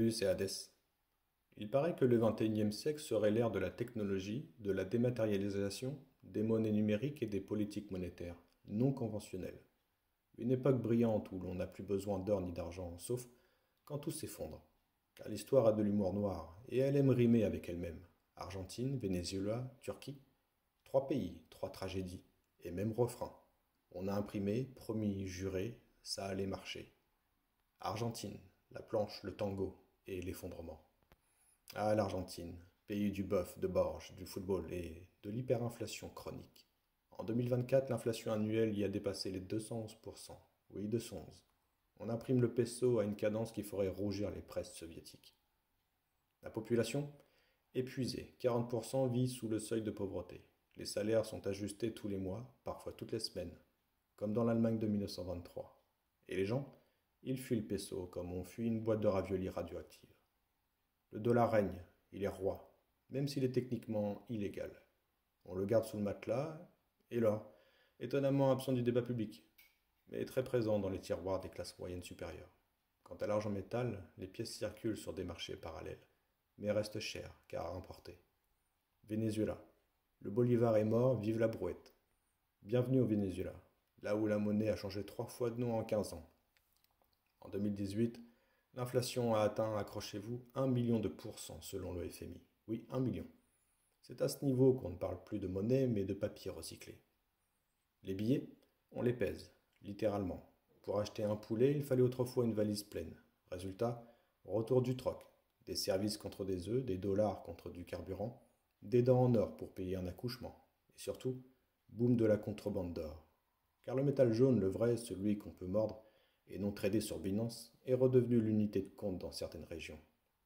Salut, c'est Hadès. Il paraît que le XXIe siècle serait l'ère de la technologie, de la dématérialisation, des monnaies numériques et des politiques monétaires non conventionnelles. Une époque brillante où l'on n'a plus besoin d'or ni d'argent, sauf quand tout s'effondre. Car l'histoire a de l'humour noir et elle aime rimer avec elle-même. Argentine, Venezuela, Turquie. Trois pays, trois tragédies, et même refrain. On a imprimé, promis, juré, ça allait marcher. Argentine, la planche, le tango et l'effondrement. Ah, l'Argentine, pays du bœuf, de Borges, du football et de l'hyperinflation chronique. En 2024, l'inflation annuelle y a dépassé les 211%. Oui, 211. On imprime le peso à une cadence qui ferait rougir les presses soviétiques. La population? Épuisée. 40% vit sous le seuil de pauvreté. Les salaires sont ajustés tous les mois, parfois toutes les semaines, comme dans l'Allemagne de 1923. Et les gens? Ils fuient le peso comme on fuit une boîte de raviolis radioactive. Le dollar règne, il est roi, même s'il est techniquement illégal. On le garde sous le matelas, et l'or, étonnamment absent du débat public, mais très présent dans les tiroirs des classes moyennes supérieures. Quant à l'argent métal, les pièces circulent sur des marchés parallèles, mais restent chères car importées. Venezuela. Le bolivar est mort, vive la brouette. Bienvenue au Venezuela, là où la monnaie a changé 3 fois de nom en 15 ans. En 2018, l'inflation a atteint, accrochez-vous, 1 million de pourcents selon le FMI. Oui, 1 million. C'est à ce niveau qu'on ne parle plus de monnaie mais de papier recyclé. Les billets, on les pèse, littéralement. Pour acheter un poulet, il fallait autrefois une valise pleine. Résultat, retour du troc. Des services contre des œufs, des dollars contre du carburant, des dents en or pour payer un accouchement. Et surtout, boom de la contrebande d'or. Car le métal jaune, le vrai, celui qu'on peut mordre, et non tradé sur Binance, est redevenu l'unité de compte dans certaines régions.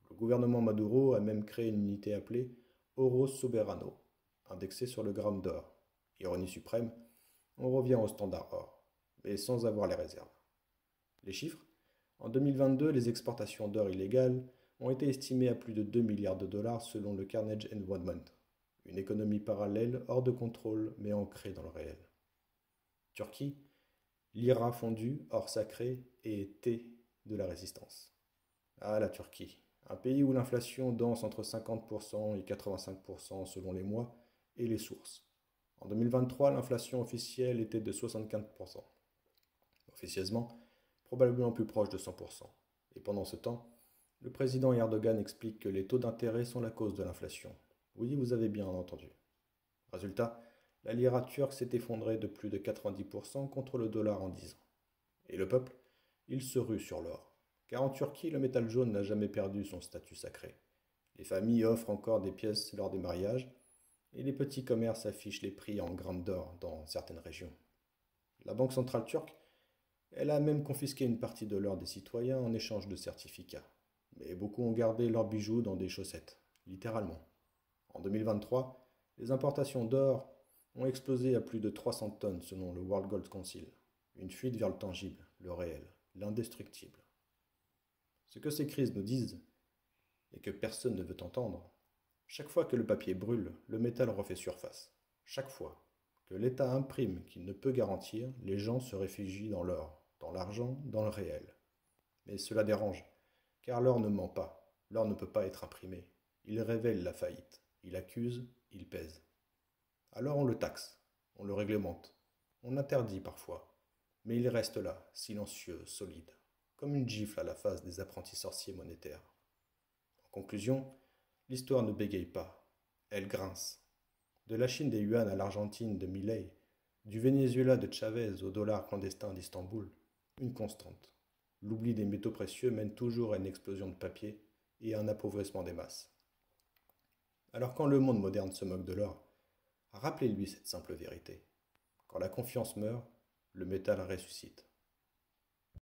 Le gouvernement Maduro a même créé une unité appelée Oro Soberano, indexée sur le gramme d'or. Ironie suprême, on revient au standard or, mais sans avoir les réserves. Les chiffres? En 2022, les exportations d'or illégales ont été estimées à plus de 2 milliards de dollars selon le Carnegie Endowment, une économie parallèle hors de contrôle mais ancrée dans le réel. Turquie, Lira fondue, or sacré, et thé de la résistance. Ah, la Turquie, un pays où l'inflation danse entre 50% et 85% selon les mois et les sources. En 2023, l'inflation officielle était de 75%. Officieusement, probablement plus proche de 100%. Et pendant ce temps, le président Erdogan explique que les taux d'intérêt sont la cause de l'inflation. Oui, vous avez bien entendu. Résultat, la lira turque s'est effondrée de plus de 90% contre le dollar en 10 ans. Et le peuple, il se rue sur l'or. Car en Turquie, le métal jaune n'a jamais perdu son statut sacré. Les familles offrent encore des pièces lors des mariages, et les petits commerces affichent les prix en grammes d'or dans certaines régions. La Banque centrale turque, elle a même confisqué une partie de l'or des citoyens en échange de certificats. Mais beaucoup ont gardé leurs bijoux dans des chaussettes, littéralement. En 2023, les importations d'or ont explosé à plus de 300 tonnes selon le World Gold Council. Une fuite vers le tangible, le réel, l'indestructible. Ce que ces crises nous disent, et que personne ne veut entendre, chaque fois que le papier brûle, le métal refait surface. Chaque fois que l'État imprime qu'il ne peut garantir, les gens se réfugient dans l'or, dans l'argent, dans le réel. Mais cela dérange, car l'or ne ment pas, l'or ne peut pas être imprimé. Il révèle la faillite, il accuse, il pèse. Alors on le taxe, on le réglemente, on interdit parfois, mais il reste là, silencieux, solide, comme une gifle à la face des apprentis sorciers monétaires. En conclusion, l'histoire ne bégaye pas, elle grince. De la Chine des yuan à l'Argentine de Milei, du Venezuela de Chavez au dollar clandestin d'Istanbul, une constante. L'oubli des métaux précieux mène toujours à une explosion de papier et à un appauvrissement des masses. Alors quand le monde moderne se moque de l'or, rappelez-lui cette simple vérité. Quand la confiance meurt, le métal ressuscite.